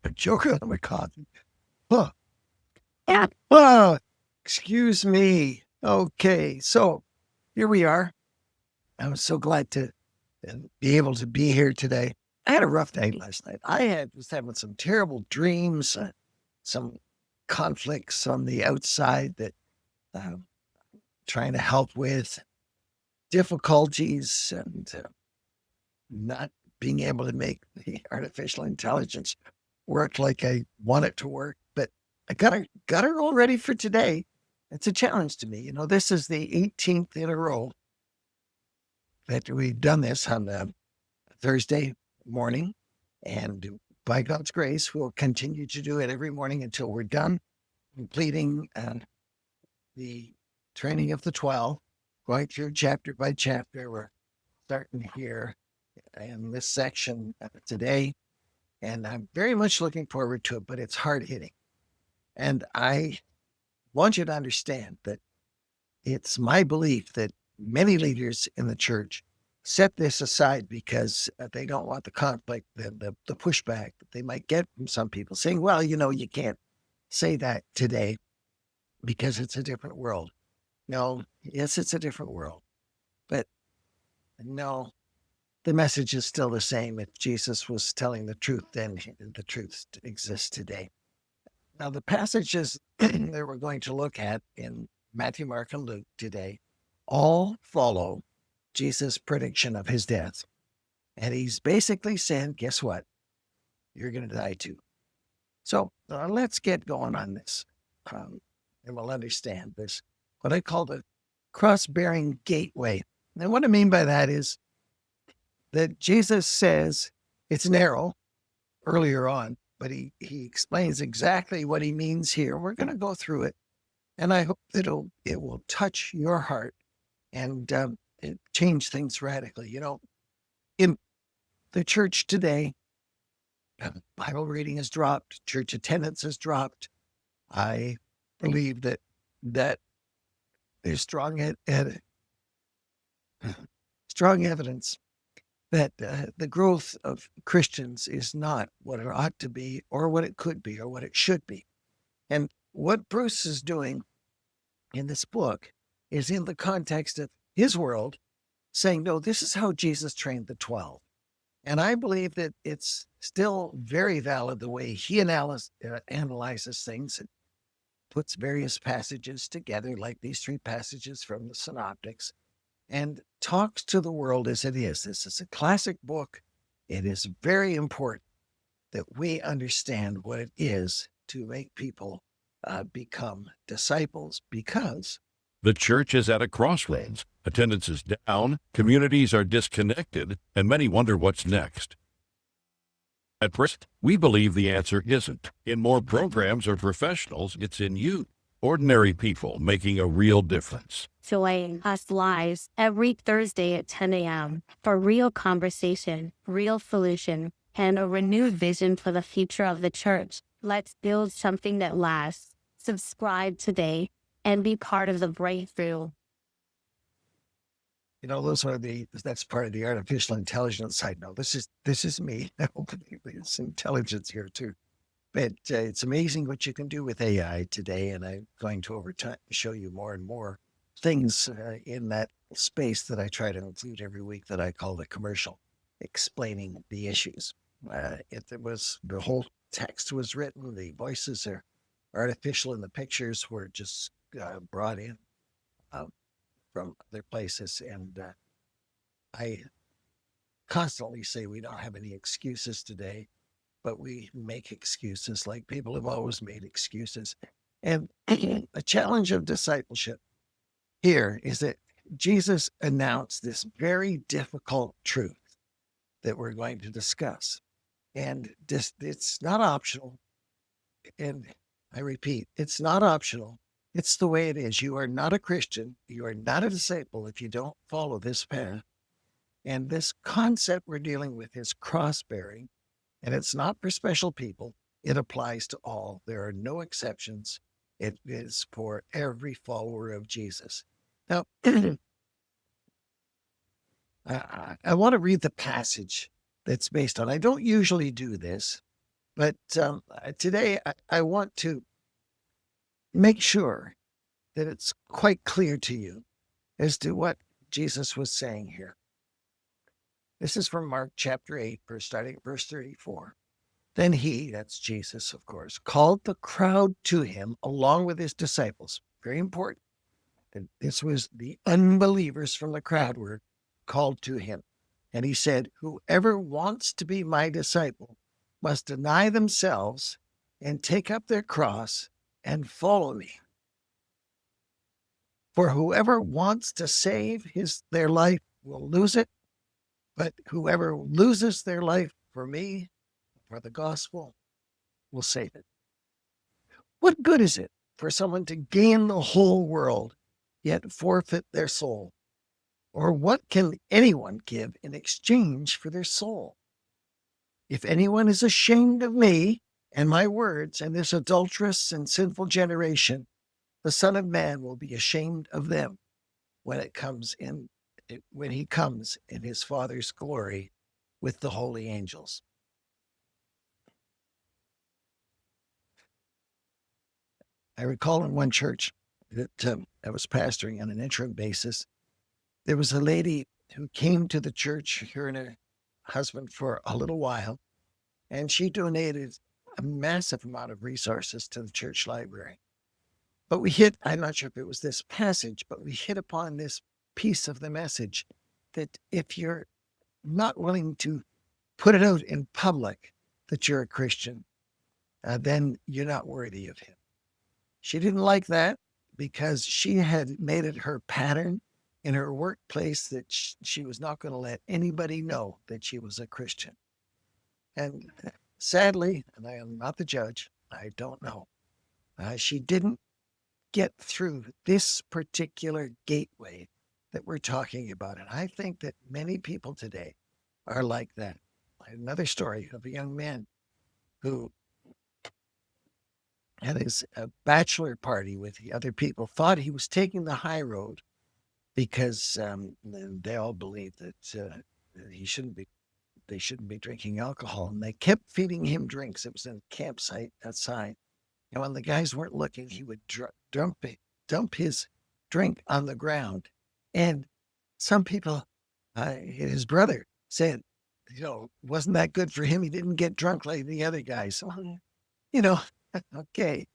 I'm choking on my coffee. Huh. Yeah. Oh, excuse me. Okay, so here we are. I'm so glad to be able to be here today. I had a rough night last night. Was having some terrible dreams, some conflicts on the outside that I'm trying to help with, difficulties, and not being able to make the artificial intelligence work like I want it to work. But I got it all ready for today. It's a challenge to me. You know, this is the 18th in a row that we've done this on Thursday morning. And by God's grace, we'll continue to do it every morning until we're done completing the training of the 12, going through chapter by chapter. We're starting here in this section today. And I'm very much looking forward to it, but it's hard hitting. And I want you to understand that it's my belief that many leaders in the church set this aside because they don't want the conflict, the pushback that they might get from some people saying, well, you know, you can't say that today because it's a different world. No, yes, it's a different world. But no, the message is still the same. If Jesus was telling the truth, then the truth exists today. Now, the passages that we're going to look at in Matthew, Mark, and Luke today all follow Jesus' prediction of his death. And he's basically saying, guess what? You're going to die too. So let's get going on this. And we'll understand this, what I call the cross-bearing gateway. And what I mean by that is that Jesus says it's narrow earlier on, but he explains exactly what he means here. We're going to go through it. And I hope that it will touch your heart and change things radically. You know, in the church today, Bible reading has dropped, church attendance has dropped. I believe that there's strong evidence that the growth of Christians is not what it ought to be, or what it could be, or what it should be. And what Bruce is doing in this book is in the context of his world, saying, no, this is how Jesus trained the 12. And I believe that it's still very valid the way he analyzes things and puts various passages together, like these 3 passages from the Synoptics, and talks to the world as it is. This is a classic book. It is very important that we understand what it is to make people become disciples, because the church is at a crossroads. Attendance is down, communities are disconnected, and many wonder what's next. At first, we believe the answer isn't in more programs or professionals, it's in you, ordinary people making a real difference. Join us live every Thursday at 10 a.m. for real conversation, real solution, and a renewed vision for the future of the church. Let's build something that lasts. Subscribe today and be part of the breakthrough. You know, that's part of the artificial intelligence side. No, this is me. I don't believe there's intelligence here too. But it's amazing what you can do with AI today. And I'm going to over time show you more and more things in that space that I try to include every week that I call the commercial, explaining the issues. The whole text was written. The voices are artificial and the pictures were just brought in from other places. And I constantly say we don't have any excuses today, but we make excuses like people have always made excuses. And the challenge of discipleship here is that Jesus announced this very difficult truth that we're going to discuss. And it's not optional. And I repeat, it's not optional. It's the way it is. You are not a Christian. You are not a disciple if you don't follow this path. And this concept we're dealing with is cross-bearing, and it's not for special people. It applies to all. There are no exceptions. It is for every follower of Jesus. Now, I want to read the passage that's based on. I don't usually do this, But today I want to make sure that it's quite clear to you as to what Jesus was saying here. This is from Mark chapter 8, starting at verse 34. Then he, that's Jesus, of course, called the crowd to him along with his disciples. Very important. And this was the unbelievers from the crowd were called to him. And he said, whoever wants to be my disciple must deny themselves and take up their cross and follow me. For whoever wants to save their life will lose it, but whoever loses their life for me, for the gospel, will save it. What good is it for someone to gain the whole world, yet forfeit their soul? Or what can anyone give in exchange for their soul? If anyone is ashamed of me and my words and this adulterous and sinful generation, the Son of Man will be ashamed of them when he comes in his Father's glory with the holy angels. I recall in one church that I was pastoring on an interim basis, there was a lady who came to the church, her and her husband, for a little while, and she donated a massive amount of resources to the church library. But I'm not sure if it was this passage, but we hit upon this piece of the message that if you're not willing to put it out in public that you're a Christian, then you're not worthy of him. She didn't like that because she had made it her pattern in her workplace that she was not going to let anybody know that she was a Christian. And sadly, and I am not the judge, I don't know, she didn't get through this particular gateway that we're talking about. And I think that many people today are like that. Another story of a young man who had his bachelor party with the other people, thought he was taking the high road because they all believed that they shouldn't be drinking alcohol. And they kept feeding him drinks. It was in a campsite outside. And when the guys weren't looking, he would dump his drink on the ground. And some people, his brother said, wasn't that good for him? He didn't get drunk like the other guys. So, okay,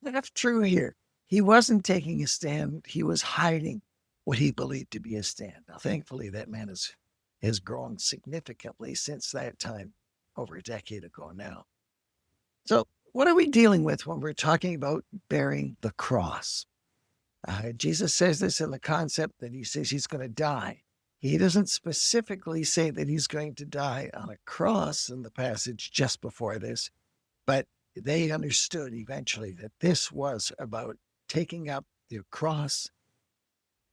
that's true here. He wasn't taking a stand. He was hiding what he believed to be a stand. Now, thankfully, that man has grown significantly since that time, over a decade ago now. So what are we dealing with when we're talking about bearing the cross? Jesus says this in the concept that he says he's going to die. He doesn't specifically say that he's going to die on a cross in the passage just before this, but they understood eventually that this was about taking up the cross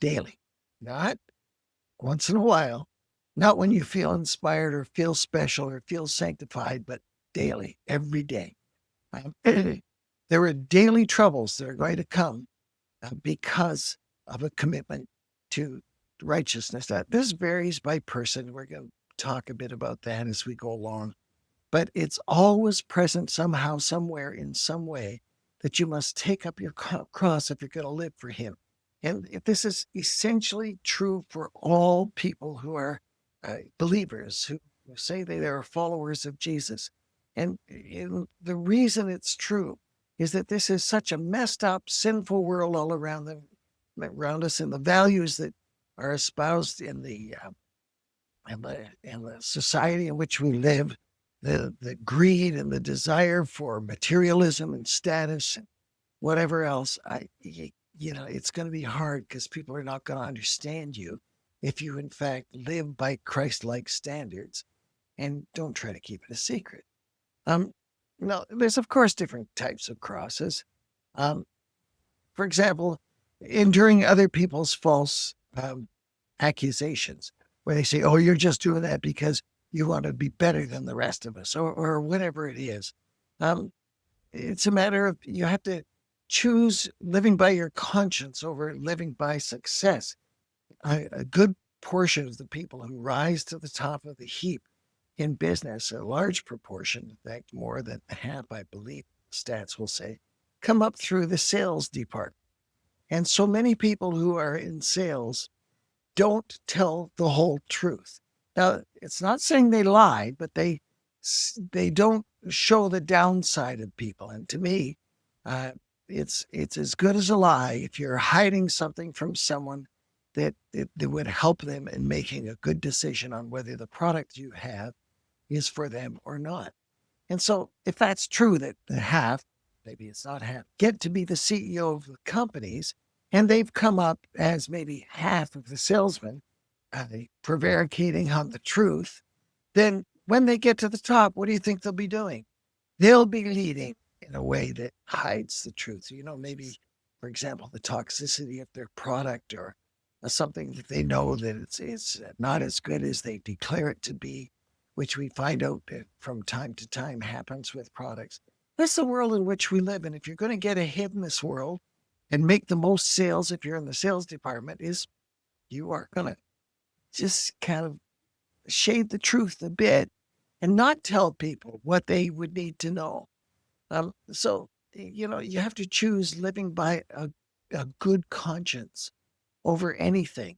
daily, not once in a while, not when you feel inspired or feel special or feel sanctified, but daily, every day. There are daily troubles that are going to come because of a commitment to righteousness. This varies by person. We're going to talk a bit about that as we go along. But it's always present somehow, somewhere, in some way, that you must take up your cross if you're going to live for him. And if this is essentially true for all people who are believers, who say they are followers of Jesus. And the reason it's true is that this is such a messed up, sinful world all around us, and the values that are espoused in the society in which we live, the greed and the desire for materialism and status and whatever else. It's going to be hard because people are not going to understand you if you, in fact, live by Christ-like standards and don't try to keep it a secret. Now, there's, of course, different types of crosses. For example, enduring other people's false accusations, where they say, oh, you're just doing that because you want to be better than the rest of us, or whatever it is. It's a matter of you have to choose living by your conscience over living by success. A good portion of the people who rise to the top of the heap in business, a large proportion, in fact, more than half, I believe, stats will say, come up through the sales department. And so many people who are in sales don't tell the whole truth. Now, it's not saying they lie, but they don't show the downside of people. And to me, uh, it's as good as a lie if you're hiding something from someone that would help them in making a good decision on whether the product you have is for them or not. And so, if that's true, that the half, maybe it's not half, get to be the CEO of the companies, and they've come up as maybe half of the salesmen, prevaricating on the truth, then when they get to the top, what do you think they'll be doing? They'll be leading in a way that hides the truth. Maybe, for example, the toxicity of their product or something that they know that it's not as good as they declare it to be, which we find out that from time to time happens with products. That's the world in which we live. And if you're going to get ahead in this world and make the most sales, if you're in the sales department, is you are going to just kind of shade the truth a bit and not tell people what they would need to know. So, you have to choose living by a good conscience over anything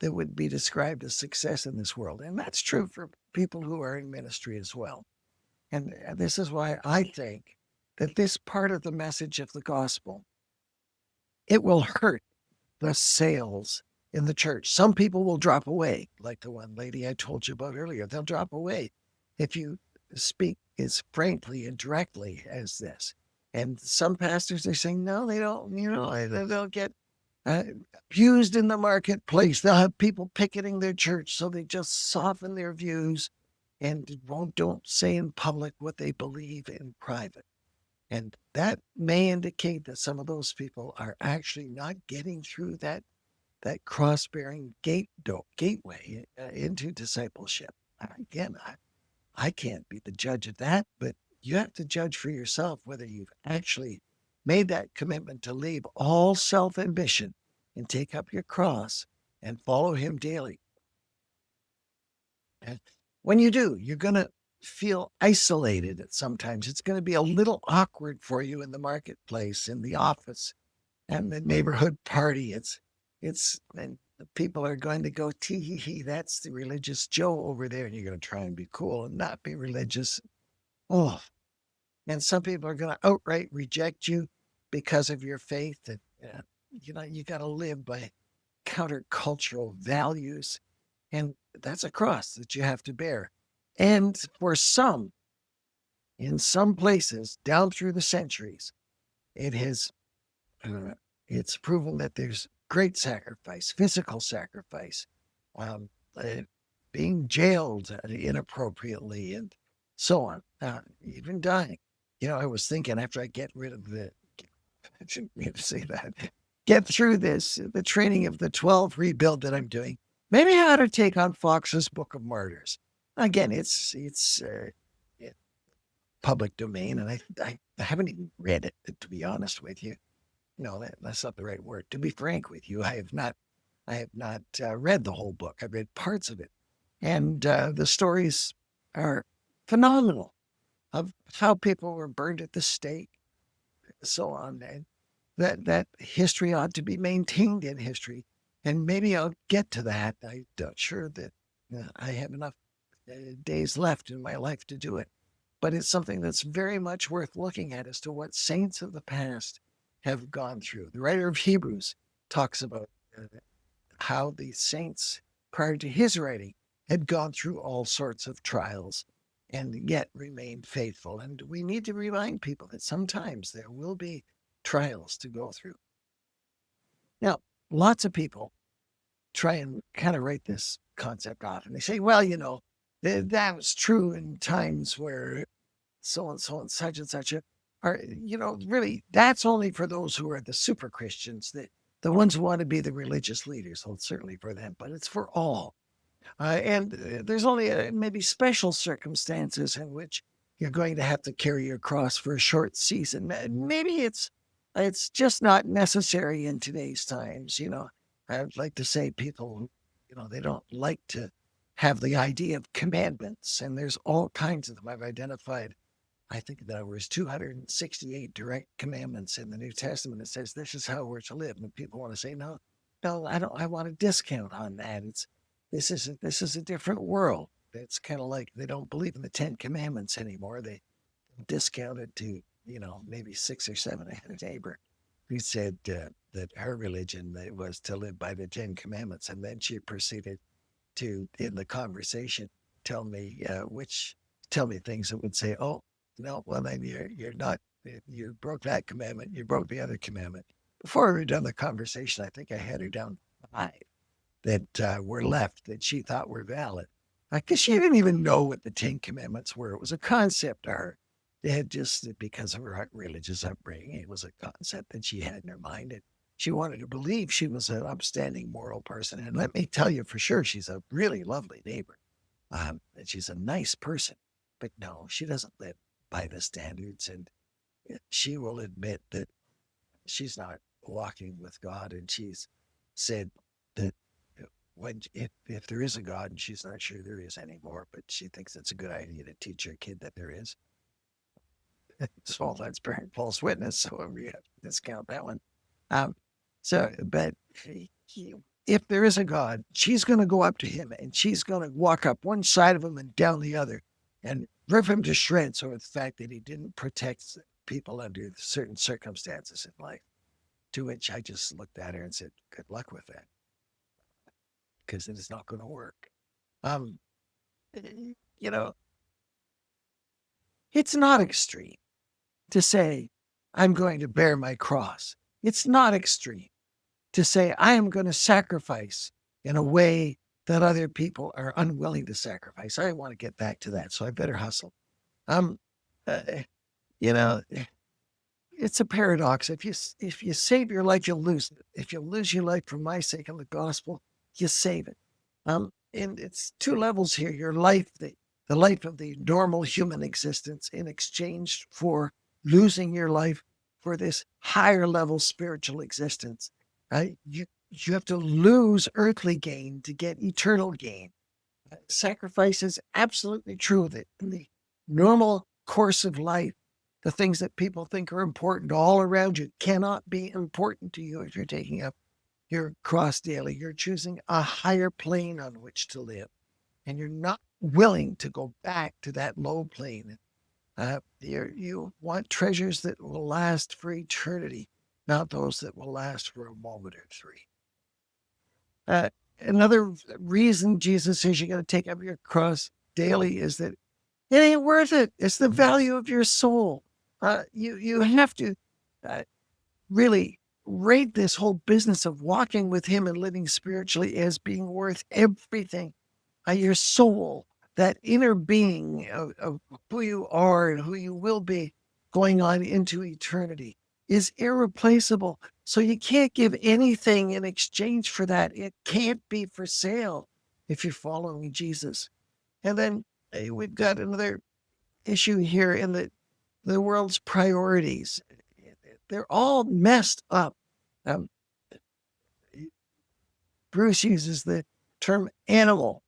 that would be described as success in this world. And that's true for people who are in ministry as well. And this is why I think that this part of the message of the gospel, it will hurt the sales in the church. Some people will drop away, like the one lady I told you about earlier. They'll drop away if you speak as frankly and directly as this. And some pastors are saying, no, they don't, they'll get abused in the marketplace. They'll have people picketing their church, so they just soften their views and don't say in public what they believe in private. And that may indicate that some of those people are actually not getting through that cross-bearing gateway into discipleship. Again, I can't be the judge of that, but you have to judge for yourself whether you've actually made that commitment to leave all self-ambition and take up your cross and follow him daily. And when you do, you're going to feel isolated at sometimes. It's going to be a little awkward for you in the marketplace, in the office, and the neighborhood party. And people are going to go, tee hee hee, that's the religious Joe over there. And you're going to try and be cool and not be religious. Oh, and some people are going to outright reject you because of your faith. And, you got to live by countercultural values. And that's a cross that you have to bear. And for some, in some places down through the centuries, it has, it's proven that there's great sacrifice, physical sacrifice, um, uh, being jailed inappropriately, and so on, even dying. I was thinking after I get rid of I shouldn't be able to say that, get through the training of the 12 rebuild that I'm doing, maybe I ought to take on Fox's Book of Martyrs. Again, it's public domain, and I haven't even read it, to be honest with you. No, that's not the right word. To be frank with you, I have not read the whole book. I've read parts of it, and the stories are phenomenal of how people were burned at the stake, so on. And that history ought to be maintained in history. And maybe I'll get to that. I'm not sure that I have enough days left in my life to do it. But it's something that's very much worth looking at as to what saints of the past have gone through. The writer of Hebrews talks about how the saints prior to his writing had gone through all sorts of trials and yet remained faithful. And we need to remind people that sometimes there will be trials to go through. Now, lots of people try and kind of write this concept off, and they say, well, that was true in times where so and so and such are, really, that's only for those who are the super Christians, the ones who want to be the religious leaders. Well, it's certainly for them, but it's for all. And there's only maybe special circumstances in which you're going to have to carry your cross for a short season. Maybe it's just not necessary in today's times. I'd like to say people, they don't like to have the idea of commandments, and there's all kinds of them. I've identified, I think there was 268 direct commandments in the New Testament that says this is how we're to live. And people want to say, no, no, I don't. I want a discount on that. This is a different world. It's kind of like they don't believe in the Ten Commandments anymore. They discount it to maybe 6 or 7 ahead of neighbor. Who said that her religion was to live by the Ten Commandments, and then she proceeded to, in the conversation, tell me tell me things that would say, "Oh, no, well then you're not. You broke that commandment. You broke the other commandment." Before we were done the conversation, I think I had her down 5 that were left that she thought were valid, because she didn't even know what the Ten Commandments were. It was a concept to her. It had just because of her religious upbringing, it was a concept that she had in her mind, and she wanted to believe she was an upstanding moral person. And let me tell you for sure, she's a really lovely neighbor. And she's a nice person, but no, she doesn't live by the standards. And she will admit that she's not walking with God. And she's said that if there is a God, and she's not sure there is anymore, but she thinks it's a good idea to teach her kid that there is. So that's bearing false witness. So we have to discount that one. Um, but if there is a God, she's going to go up to him and she's going to walk up one side of him and down the other and rip him to shreds over the fact that he didn't protect people under certain circumstances in life. To which I just looked at her and said, good luck with that, because it is not going to work. Um, you know, it's not extreme to say, I'm going to bear my cross. It's not extreme to say, I am going to sacrifice in a way that other people are unwilling to sacrifice. I want to get back to that, so I better hustle. Um, uh, you know, it's a paradox. If you save your life, you'll lose it. If you lose your life for my sake and the gospel, you save it. And it's 2 levels here. Your life, the life of the normal human existence, in exchange for losing your life for this higher level spiritual existence. You have to lose earthly gain to get eternal gain. Sacrifice is absolutely true that in the normal course of life, the things that people think are important all around you cannot be important to you if you're taking up your cross daily. You're choosing a higher plane on which to live, and you're not willing to go back to that low plane. You want treasures that will last for eternity, not those that will last for a moment or 3. Another reason Jesus says you got to take up your cross daily is that it ain't worth it. It's the value of your soul. You have to really rate this whole business of walking with him and living spiritually as being worth everything. Your soul, that inner being of who you are and who you will be going on into eternity, is irreplaceable. So you can't give anything in exchange for that. It can't be for sale if you're following Jesus. And then we've got another issue here in the world's priorities. They're all messed up. Um, Bruce uses the term animal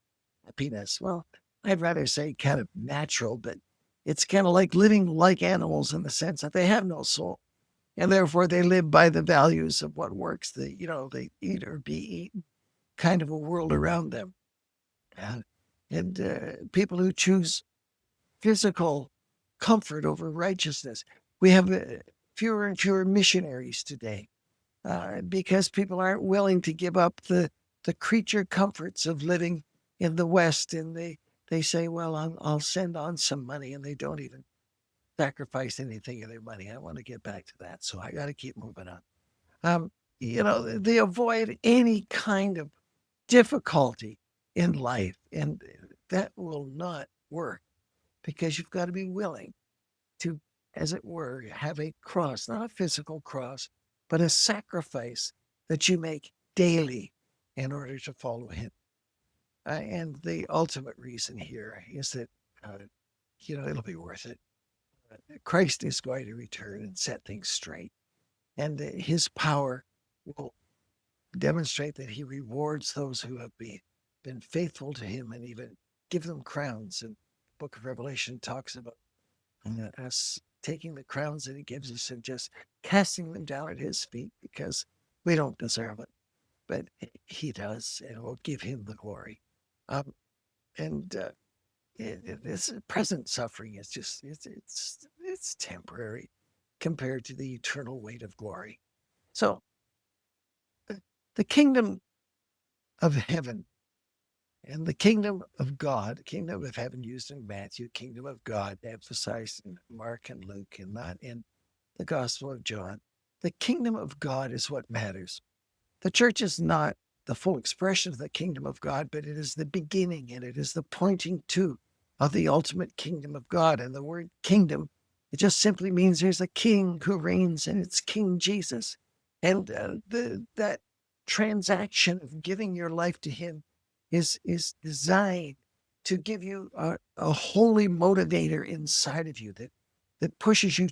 happiness. Well, I'd rather say kind of natural, but it's kind of like living like animals in the sense that they have no soul. And therefore they live by the values of what works. They eat or be eaten, kind of a world around them. And people who choose physical comfort over righteousness. We have fewer and fewer missionaries today because people aren't willing to give up the creature comforts of living in the West. And they say, well, I'll send on some money, and they don't even sacrifice anything of their money. I want to get back to that. So I got to keep moving on. They avoid any kind of difficulty in life, and that will not work because you've got to be willing to, as it were, have a cross, not a physical cross, but a sacrifice that you make daily in order to follow him. And the ultimate reason here is that, it'll be worth it. Christ is going to return and set things straight. And his power will demonstrate that he rewards those who have been been faithful to him and even give them crowns. And the book of Revelation talks about us taking the crowns that he gives us and just casting them down at his feet because we don't deserve it, but he does, and we'll give him the glory. And this present suffering is just it's temporary compared to the eternal weight of glory. So the kingdom of heaven and the kingdom of God, kingdom of heaven used in Matthew, kingdom of God emphasized in Mark and Luke, and not in the Gospel of John. The kingdom of God is what matters. The church is not the full expression of the kingdom of God, but it is the beginning and it is the pointing to of the ultimate kingdom of God. And the word kingdom, it just simply means there's a king who reigns, and it's King Jesus. And that transaction of giving your life to him is designed to give you a holy motivator inside of you that pushes you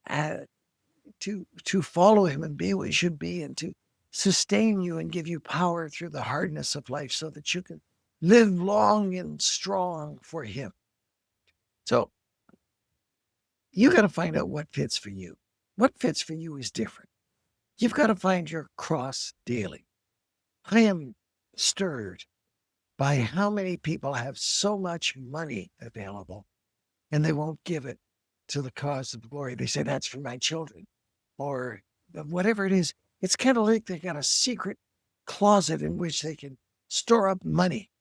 to follow him and be what you should be, and to sustain you and give you power through the hardness of life so that you can live long and strong for him. So you got to find out what fits for you. What fits for you is different. You've got to find your cross daily. I am stirred by how many people have so much money available and they won't give it to the cause of glory. They say, that's for my children, or whatever it is. It's kind of like they got a secret closet in which they can store up money.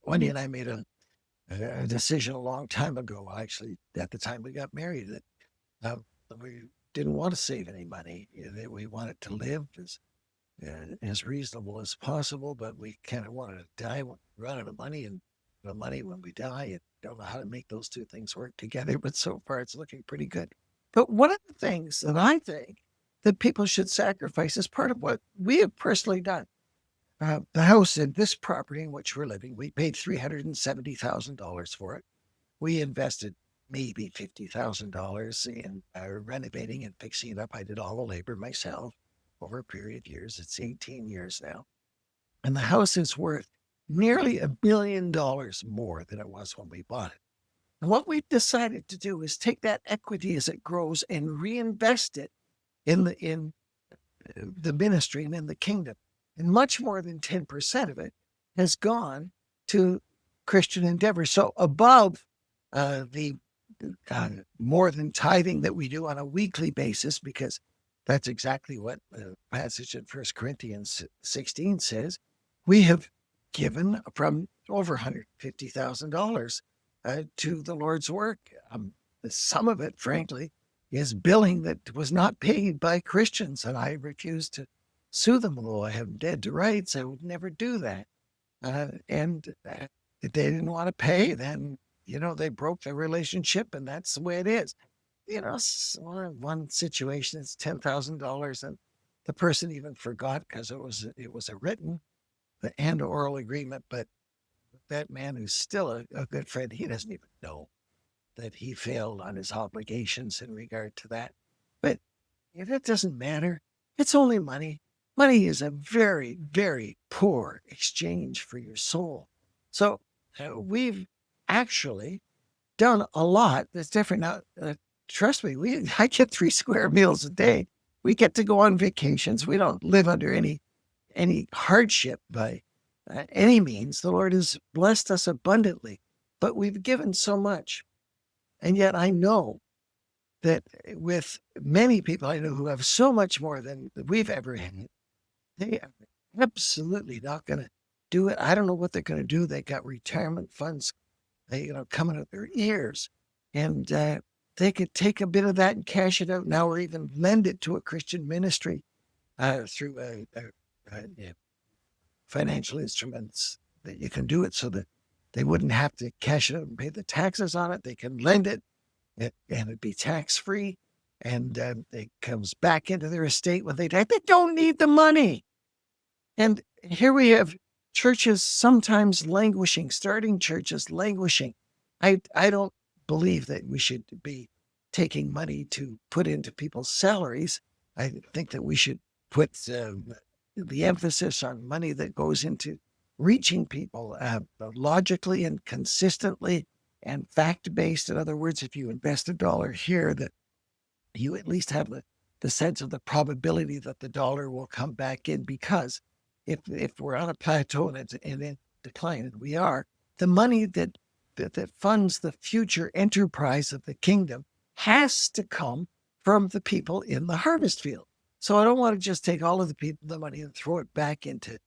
Wendy and I made a decision a long time ago, actually, at the time we got married, that we didn't want to save any money. That we wanted to live as reasonable as possible, but we kind of wanted to die when we run out of money, and the money when we die. And don't know how to make those two things work together, but so far it's looking pretty good. But one of the things that I think that people should sacrifice is part of what we have personally done. The house in this property in which we're living, we paid $370,000 for it. We invested maybe $50,000 in renovating and fixing it up. I did all the labor myself over a period of years. It's 18 years now. And the house is worth nearly $1 billion more than it was when we bought it. And what we've decided to do is take that equity as it grows and reinvest it in the ministry and in the kingdom. And much more than 10% of it has gone to Christian endeavors. So above the more than tithing that we do on a weekly basis, because that's exactly what the passage in 1 Corinthians 16 says, we have given from over $150,000 to the Lord's work. Some of it, frankly, is billing that was not paid by Christians, and I refuse to sue them. Although I have dead to rights, I would never do that. And if they didn't want to pay, then, they broke their relationship, and that's the way it is. One situation is $10,000, and the person even forgot because it was a written and oral agreement. But that man, who's still a good friend, he doesn't even know that he failed on his obligations in regard to that. But that doesn't matter. It's only money. Money is a very, very poor exchange for your soul. So we've actually done a lot that's different. Now, trust me, I get 3 square meals a day. We get to go on vacations. We don't live under any hardship by any means. The Lord has blessed us abundantly, but we've given so much. And yet I know that with many people I know who have so much more than we've ever had, they are absolutely not going to do it. I don't know what they're going to do. They got retirement funds, coming out their ears, and they could take a bit of that and cash it out now, or even lend it to a Christian ministry through financial instruments that you can do it so that they wouldn't have to cash it out and pay the taxes on it. They can lend it, and it'd be tax-free, and it comes back into their estate when they die. They don't need the money. And here we have churches sometimes languishing, starting churches languishing. I don't believe that we should be taking money to put into people's salaries. I think that we should put the emphasis on money that goes into reaching people logically and consistently and fact-based. In other words, if you invest $1 here, that you at least have the sense of the probability that the dollar will come back in, because if we're on a plateau and it's in decline, and we are, the money that funds the future enterprise of the kingdom has to come from the people in the harvest field. So I don't want to just take all of the money and throw it back into,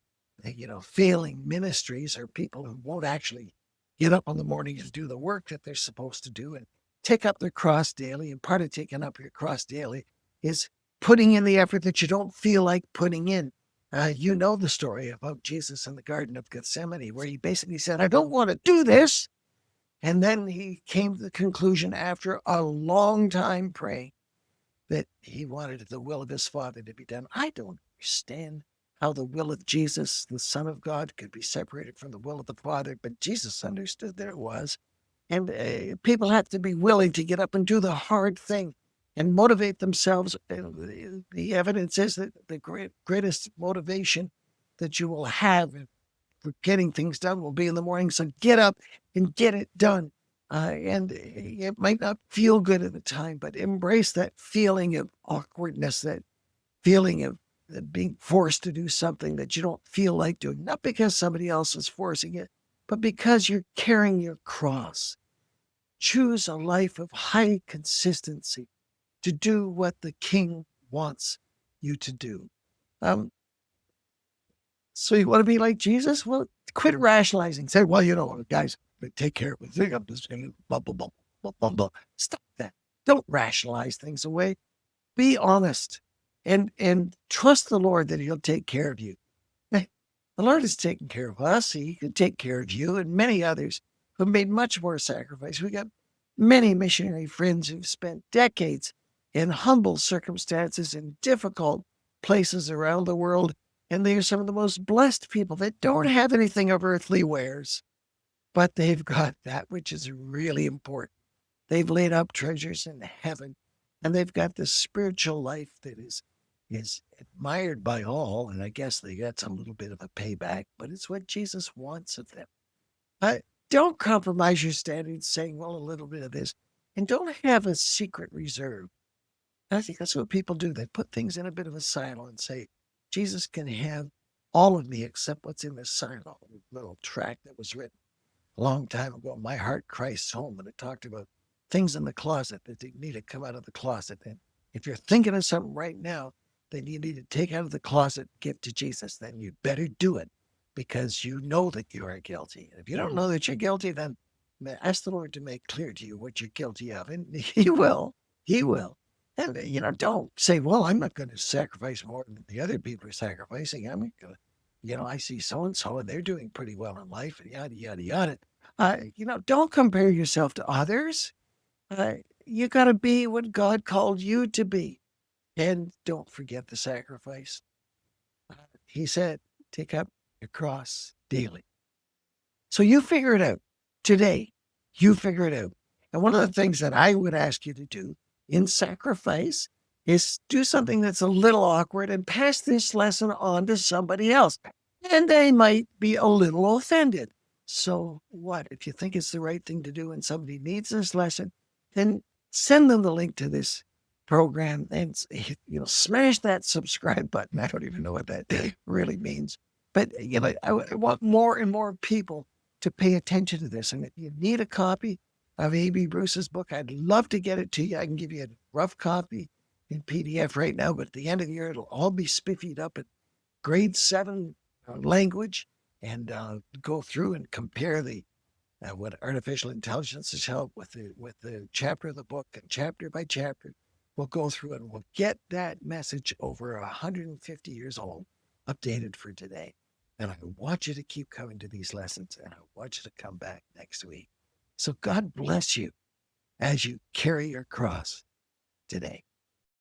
failing ministries or people who won't actually get up in the morning and do the work that they're supposed to do and take up their cross daily. And part of taking up your cross daily is putting in the effort that you don't feel like putting in. You know the story about Jesus in the Garden of Gethsemane, where he basically said, I don't want to do this. And then he came to the conclusion after a long time praying that he wanted the will of his Father to be done. I don't understand how the will of Jesus, the Son of God, could be separated from the will of the Father, but Jesus understood that it was. And people have to be willing to get up and do the hard thing and motivate themselves. The evidence is that the greatest motivation that you will have for getting things done will be in the morning. So get up and get it done. And it might not feel good at the time, but embrace that feeling of awkwardness, that feeling of being forced to do something that you don't feel like doing, not because somebody else is forcing it, but because you're carrying your cross. Choose a life of high consistency to do what the King wants you to do. So you want to be like Jesus? Well, quit rationalizing. Say, well, guys, take care of it. I'm just going to blah, blah, blah, blah, blah, blah. Stop that. Don't rationalize things away. Be honest and trust the Lord that he'll take care of you. The Lord has taken care of us. He can take care of you and many others who made much more sacrifice. We got many missionary friends who've spent decades in humble circumstances in difficult places around the world. And they are some of the most blessed people that don't have anything of earthly wares, but they've got that which is really important. They've laid up treasures in heaven, and they've got this spiritual life that is admired by all. And I guess they got some little bit of a payback, but it's what Jesus wants of them. Don't compromise your standards saying, well, a little bit of this, and don't have a secret reserve. I think that's what people do. They put things in a bit of a silo and say, Jesus can have all of me except what's in this silo. Little tract that was written a long time ago, My Heart Christ's Home, and it talked about things in the closet that need to come out of the closet. And if you're thinking of something right now that you need to take out of the closet, give to Jesus, then you better do it because you know that you are guilty. And if you don't know that you're guilty, then ask the Lord to make clear to you what you're guilty of, and he will. He will. And, don't say, well, I'm not going to sacrifice more than the other people are sacrificing. I'm not going to, I see so-and-so and they're doing pretty well in life and yada, yada, yada. Don't compare yourself to others. You got to be what God called you to be. And don't forget the sacrifice. He said, take up your cross daily. So you figure it out today. You figure it out. And one of the things that I would ask you to do in sacrifice is do something that's a little awkward and pass this lesson on to somebody else. And they might be a little offended. So what? If you think it's the right thing to do and somebody needs this lesson, then send them the link to this program and, smash that subscribe button. I don't even know what that really means. But, I want more and more people to pay attention to this. And if you need a copy of A.B. Bruce's book, I'd love to get it to you. I can give you a rough copy in PDF right now, but at the end of the year, it'll all be spiffied up at grade 7 language and go through and compare the what artificial intelligence has helped with the chapter of the book, and chapter by chapter. We'll go through and we'll get that message over 150 years old, updated for today. And I want you to keep coming to these lessons, and I want you to come back next week. So God bless you as you carry your cross today.